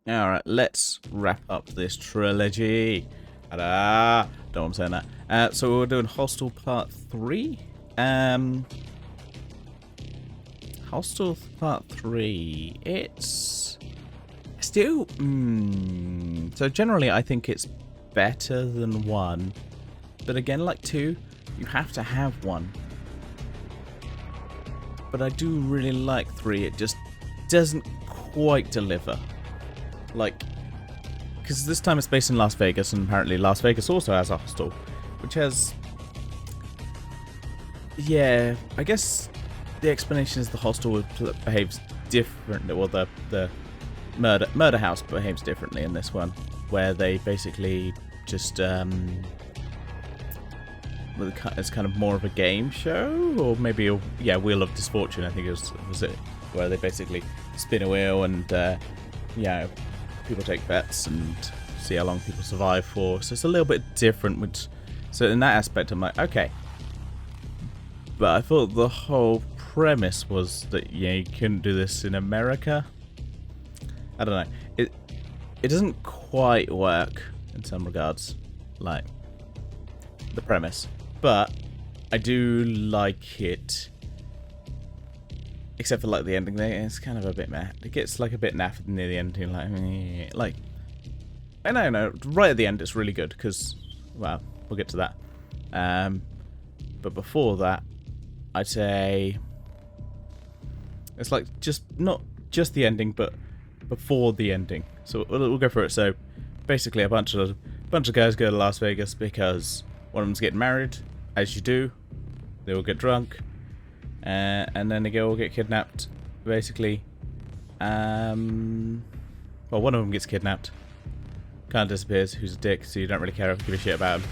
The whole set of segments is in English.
Alright, let's wrap up this trilogy. Ta-da! Don't know what I'm saying that. So we're doing Hostel Part 3. Hostel Part 3. It's still... So generally I think it's better than 1. But again, like 2, you have to have 1. But I do really like 3. It just doesn't quite deliver. Like, because this time it's based in Las Vegas, and apparently Las Vegas also has a hostel, which has, yeah, I guess the explanation is the hostel behaves differently, well, the murder house behaves differently in this one, where they basically just, it's kind of more of a game show, or maybe, yeah, Wheel of Misfortune, I think was it, where they basically spin a wheel and, yeah, people take bets and see how long people survive for. So it's a little bit different. Which, so in that aspect, I'm like, okay. But I thought the whole premise was that you couldn't do this in America. I don't know. It doesn't quite work in some regards, like the premise. But I do like it. Except for like the ending there, it's kind of a bit meh. It gets like a bit naff near the end. Like, I don't know. Right at the end, it's really good because, well, we'll get to that. But before that, I'd say it's like just not just the ending, but before the ending. So we'll go through it. So basically, a bunch of guys go to Las Vegas because one of them's getting married, as you do. They all get drunk. And then the girl will get kidnapped, basically. Well, one of them gets kidnapped. Kind of disappears, who's a dick, so you don't really care or give a shit about him.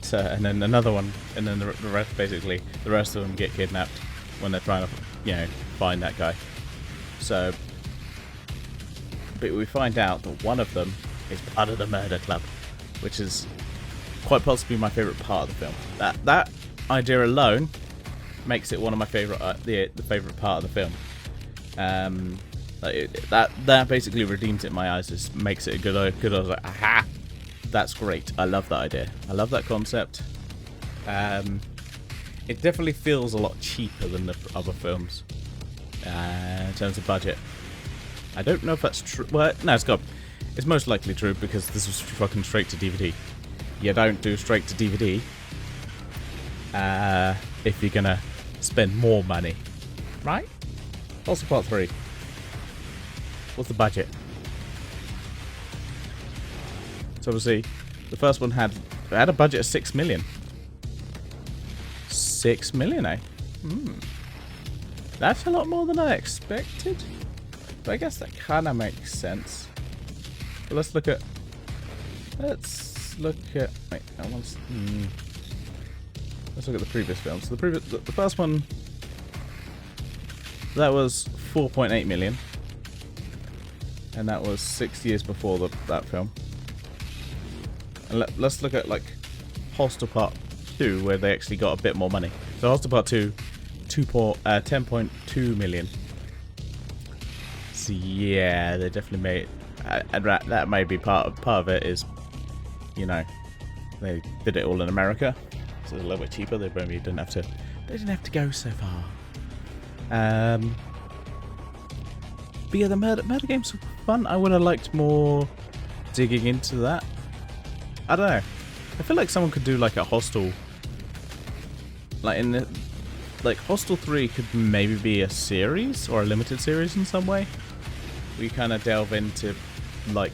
So, and then another one, and then the rest, basically, the rest of them get kidnapped when they're trying to, you know, find that guy. So, but we find out that one of them is part of the murder club, which is quite possibly my favourite part of the film. That idea alone makes it one of my favourite, the favourite part of the film. That basically redeems it in my eyes. Just makes it a good. I was like, aha, that's great. I love that idea. I love that concept. It definitely feels a lot cheaper than the other films in terms of budget. I don't know if that's true. Well, no, it's most likely true because this was fucking straight to DVD. You don't do straight to DVD if you're gonna spend more money, right? Also, part 3. What's the budget? So obviously, the first one had a budget of 6 million. 6 million, eh? That's a lot more than I expected. But I guess that kind of makes sense. But let's look at. Wait, let's look at the previous films. So the first one, that was 4.8 million, and that was 6 years before that film. And let's look at like Hostel Part 2, where they actually got a bit more money. So Hostel Part 2, 10.2 million. So yeah, they definitely made. And that may be part of it is, you know, they did it all in America, so it's a little bit cheaper. They probably didn't have to go so far. But yeah, the murder games were fun. I would have liked more digging into that. I don't know. I feel like someone could do like a Hostel, like Hostel 3 could maybe be a series or a limited series in some way. We kind of delve into like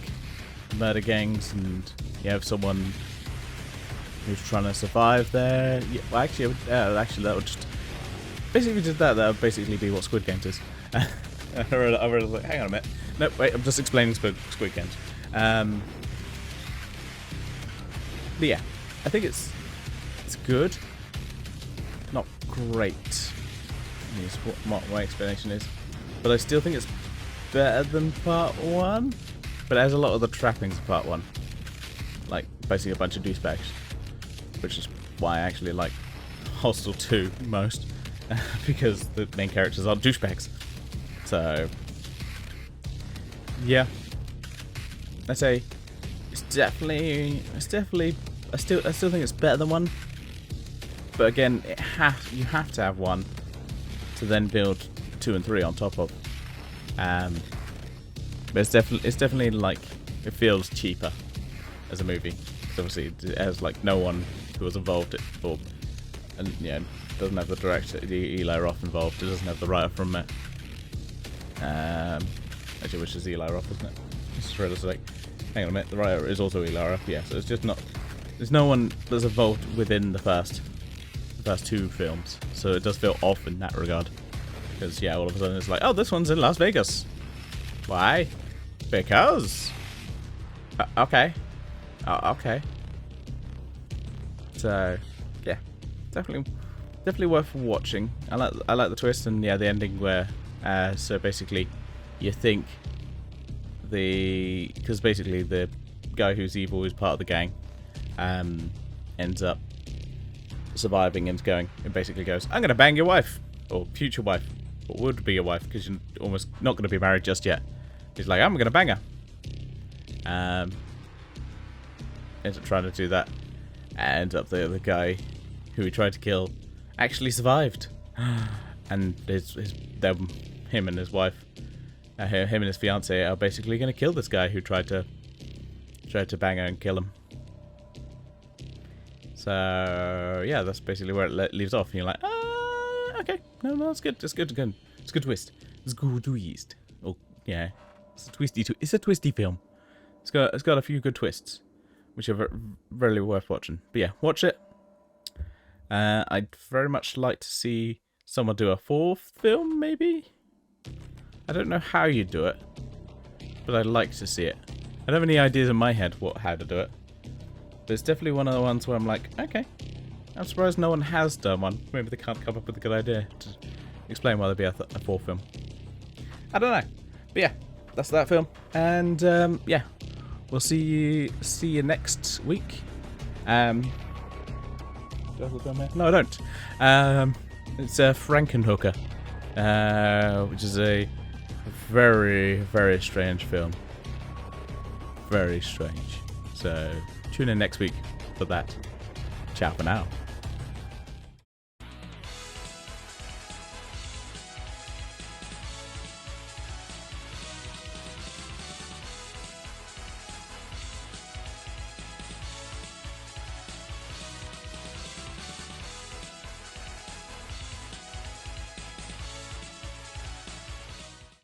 murder gangs, and you have someone who's trying to survive there. Yeah, well, actually, that would just basically did that. That would basically be what Squid Games is. I really like, hang on a minute. No, wait, I'm just explaining Squid Games. But yeah, I think it's good, not great. Is what my explanation is, but I still think it's better than Part 1. But it has a lot of the trappings of Part 1, like basically a bunch of douchebags, which is why I actually like Hostel 2 most, because the main characters are douchebags. So, yeah. I say it's definitely. I still think it's better than 1. But again, you have to have 1 to then build 2 and 3 on top of. But it's definitely like it feels cheaper as a movie. Because obviously it has like no one who was involved and yeah, doesn't have the director Eli Roth involved. It doesn't have the writer from it. Actually, which is Eli Roth, isn't it? Just realised, like, hang on a minute, the writer is also Eli Roth. Yeah, so it's just not. There's no one that's involved within the first 2 films, so it does feel off in that regard. Because yeah, all of a sudden it's like, oh, this one's in Las Vegas. Why? Because. Okay. Okay. So yeah, definitely worth watching. I like the twist and yeah, the ending where so basically you think because basically the guy who's evil is part of the gang ends up surviving and basically goes, I'm gonna bang your wife or future wife, or would be your wife because you're almost not gonna be married just yet. He's like, I'm gonna bang her. Ends up trying to do that, and the guy who he tried to kill actually survived, and him and his wife, him and his fiance are basically going to kill this guy who tried to bang her and kill him. So yeah, that's basically where it leaves off. And you're like, okay, no, it's good. It's good. It's a good twist. It's a good twist. Oh yeah, it's a twisty film. It's got a few good twists, which are really worth watching. But yeah, watch it. I'd very much like to see someone do a 4th film, maybe. I don't know how you do it, but I'd like to see it. I don't have any ideas in my head how to do it. But it's definitely one of the ones where I'm like, okay, I'm surprised no one has done one. Maybe they can't come up with a good idea to explain why there'd be a 4th film. I don't know. But yeah, that's that film. And yeah, we'll see you next week. Do I have a film here? No, I don't. It's Frankenhooker, which is a very, very strange film. Very strange. So tune in next week for that. Ciao for now.